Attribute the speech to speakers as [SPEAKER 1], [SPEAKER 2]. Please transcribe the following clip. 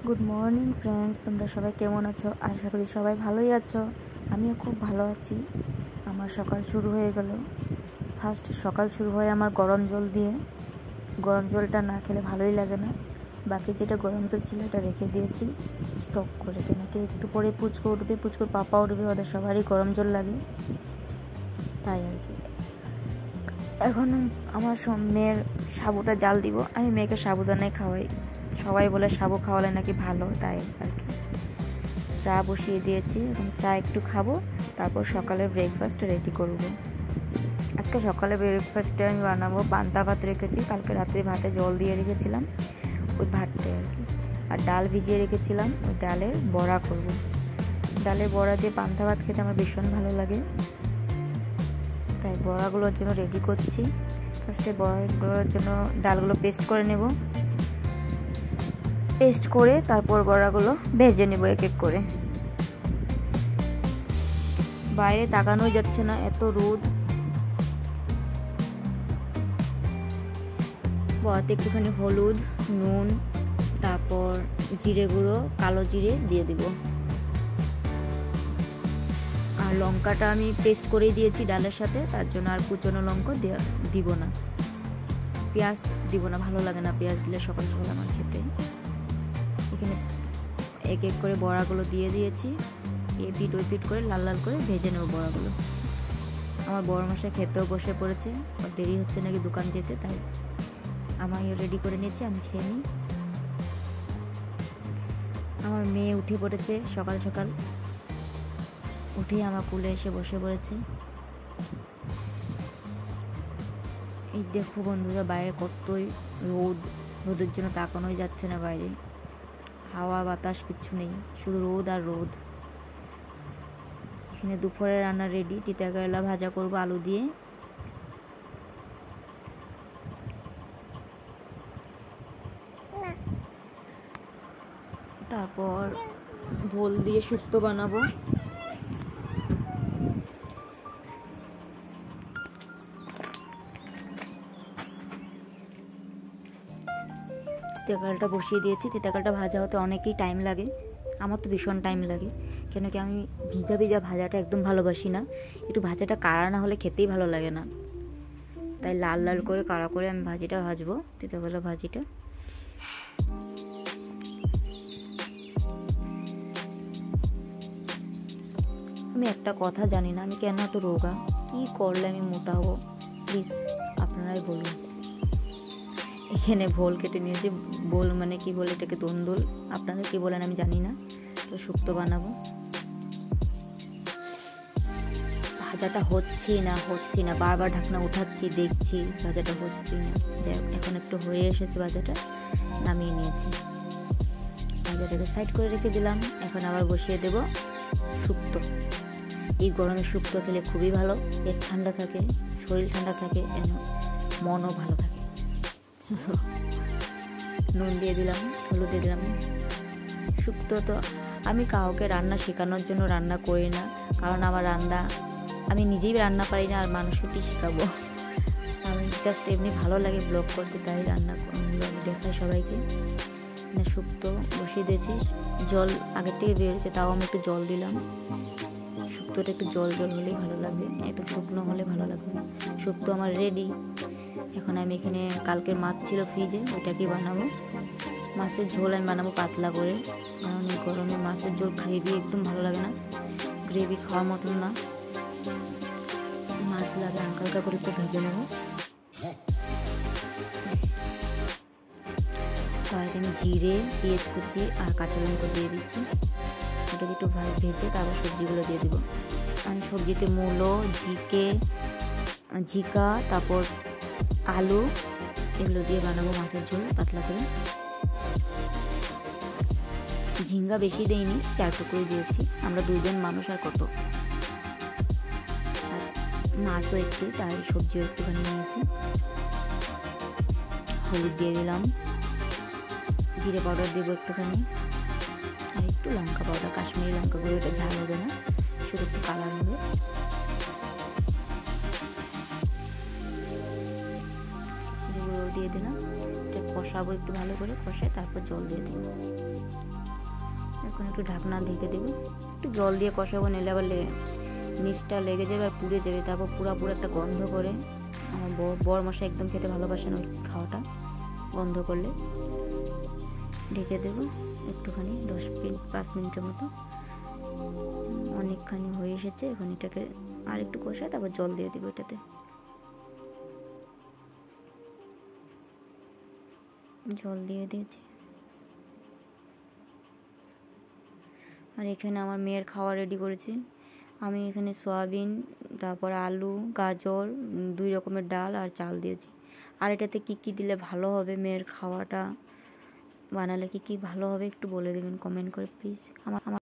[SPEAKER 1] Good morning friends, তোমরা সবাই কেমন আছো? আশা করি সবাই ভালোই আছো। আমিও খুব ভালো আছি। আমার সকাল শুরু হয়ে গেল। ফার্স্ট সকাল শুরু হয় আমার গরম জল দিয়ে। গরম জলটা না খেলে ভালোই লাগে না। বাকি যেটা গরম জল ছিল এটা রেখে দিয়েছি স্টক করে, কেন কি একটু পরে পুচকো উঠবে, পুচকোর পাপা উঠবে, ওদের সবারই গরম জল লাগে, তাই আর কি। এখন আমার মেয়ের সাবুটা জাল দিব। আমি মেয়েকে সাবুদানায় খাওয়াই, সবাই বলে সাবু খাওয়ালে নাকি ভালো, তাই আর কি। চা বসিয়ে দিয়েছি, এখন চা একটু খাবো, তারপর সকালে ব্রেকফাস্ট রেডি করব। আজকে সকালে ব্রেকফাস্টে আমি বানাবো পান্তা ভাত রেখেছি, কালকে রাত্রে ভাতে জল দিয়ে রেখেছিলাম, ওই ভাতটাই আর কি। আর ডাল ভিজিয়ে রেখেছিলাম, ওই ডালের বড়া করব। ডালের বড়া দিয়ে পান্তা ভাত খেতে আমার ভীষণ ভালো লাগে, তাই বড়াগুলোর জন্য রেডি করছি। ফার্স্টে বড়াগুলোর জন্য ডালগুলো পেস্ট করে নেব, পেস্ট করে তারপর বড়াগুলো ভেজে নেব এক এক করে। বাইরে তাকানোই যাচ্ছে না, এত রোদ। বড়াতে একটুখানি হলুদ, নুন, তারপর জিরে গুঁড়ো, কালো জিরে দিয়ে দিব। আর লঙ্কাটা আমি পেস্ট করেই দিয়েছি ডালের সাথে, তার জন্য আর কুচনো লঙ্কা দিব না। পেঁয়াজ দিব না, ভালো লাগে না পেঁয়াজ দিলে সকাল সকাল আমার খেতে। এখানে এক এক করে বড়াগুলো দিয়ে দিয়েছি, এ পিট ওই পিট করে লাল লাল করে ভেজে নেব বড়াগুলো। আমার বড় মশাই খেতেও বসে পড়েছে, আর দেরি হচ্ছে নাকি দোকান যেতে, তাই আমি রেডি করে নিয়েছি, আমি খেয়ে নিই। আমার মেয়ে উঠে পড়েছে সকাল সকাল, উঠে আমার কোলে এসে বসে পড়েছে। এই দেখো বন্ধুরা, বাইরে কতই রোদ, রোদের জন্য তাকানোই যাচ্ছে না বাইরে, হাওয়া বাতাস কিচ্ছু নেই, শুধু রোদ আর রোদ। এখানে দুপুরে রান্না রেডি, তিতা কেরেলা ভাজা করব আলু দিয়ে। তারপর ভোল দিয়ে শুক্তো বানাবো। তিতাকালটা বসিয়ে দিয়েছি, তিতাকালটা ভাজা হতে অনেকই টাইম লাগে, আমার তো ভীষণ টাইম লাগে, কেন কি আমি ভিজা ভিজা ভাজাটা একদম ভালোবাসি না। একটু ভাজাটা কাড়া না হলে খেতেই ভালো লাগে না, তাই লাল লাল করে কাড়া করে আমি ভাজবো তিতাকালা ভাজিটা। আমি একটা কথা জানি না, আমি কেন এত রোগা, কি করলে আমি মোটা হবো, প্লিজ আপনারাই বলুন। এখানে ভোল কেটে নিয়েছি, বোল মানে কি বলে এটাকে, দন্দুল, আপনারা কি বলেন আমি জানি না। তো শুক্তো বানাবো। ভাজাটা হচ্ছে না, বারবার ঢাকনা উঠাচ্ছি, দেখছি ভাজাটা হচ্ছে না। যাই হোক, এখন একটু হয়ে এসেছে, ভাজাটা নামিয়ে নিয়েছি, ভাজাটাকে সাইড করে রেখে দিলাম। এখন আবার বসিয়ে দেব শুক্তো। এই গরমে শুক্তো খেলে খুবই ভালো, পেট ঠান্ডা থাকে, শরীর ঠান্ডা থাকে, মনও ভালো থাকে। নুন দিয়ে দিলাম, হলুদ দিয়ে দিলাম। শুক্তো তো আমি কাউকে রান্না শেখানোর জন্য রান্না করি না, কারণ আমার রান্না আমি নিজেই রান্না পারি না, আর মানুষকে কি শেখাবো। আমি জাস্ট এমনি ভালো লাগে ব্লগ করতে, তাই রান্না দেখাই সবাইকে। শুক্তো বসিয়ে দিয়েছি, জল আগের থেকে বেরিয়েছে, তাও আমি একটু জল দিলাম। শুক্তোটা একটু জল জল হলেই ভালো লাগবে, এত শুকনো হলে ভালো লাগবে না। শুক্তো আমার রেডি। এখন আমি এখানে কালকের মাছ ছিল ফ্রিজে, ওইটাকে বানাবো। মাছের ঝোল আমি বানাবো পাতলা করে, কারণ এই গরমে মাছের ঝোল গ্রেভি একদম ভালো লাগে না, গ্রেভি খাওয়ার মতন না। মাছগুলোকে হালকা হালকা করে একটু ভেজে নেবো। কড়াইতে আমি জিরে, পেঁয়াজ কুচি আর কাঁচা লঙ্কা দিয়ে দিচ্ছি, ওটাকে একটু ভেজে তারপর সবজিগুলো দিয়ে দেবো। আমি সবজিতে মূলো, ঝিকা, তারপর আলু, এগুলো দিয়ে বানাবো মাছের ঝোল পাতলা করে। ঝিঙ্গা বেশি দেইনি, 4 টুকরো দিয়েছি, আমরা 2 জন মানুষ, আর কত। আর মাছও একটু, তাই সবজিও একটুখানি নিয়েছি। হলুদ দিয়ে দিলাম, জিরে পাউডার দেবো একটুখানি, আর একটু লঙ্কা পাউডার, কাশ্মীরি লঙ্কা গুঁড়ো, এটা ঝাল হবে না, শুধু একটু কালার হবে। দিয়ে দিলাম, এটা কষাবো একটু ভালো করে, কষায় তারপর জল দিয়ে দেবো। এখন একটু ঢাকনা ঢেকে দেবো, একটু জল দিয়ে কষাবো, নিলে আবার নিচটা লেগে যাবে আর পুড়ে যাবে, তারপর পুরো একটা গন্ধ করে। আমার বর মশাই একদম খেতে ভালোবাসেন ওই খাওয়াটা গন্ধ করলে। ঢেকে দেবো একটুখানি 5 মিনিটের মতো। অনেকখানি হয়ে এসেছে, এখন এটাকে আর একটু কষায় তারপর জল দিয়ে দেবো এটাতে। জল দিয়ে দিয়েছি। আর এখানে আমার মেয়ের খাওয়া রেডি করেছি। আমি এখানে সয়াবিন, তারপর আলু, গাজর, 2 রকমের ডাল আর চাল দিয়েছি। আর এটাতে কী দিলে ভালো হবে, মেয়ের খাওয়াটা বানালে কী ভালো হবে একটু বলে দেবেন কমেন্ট করে প্লিজ। আমার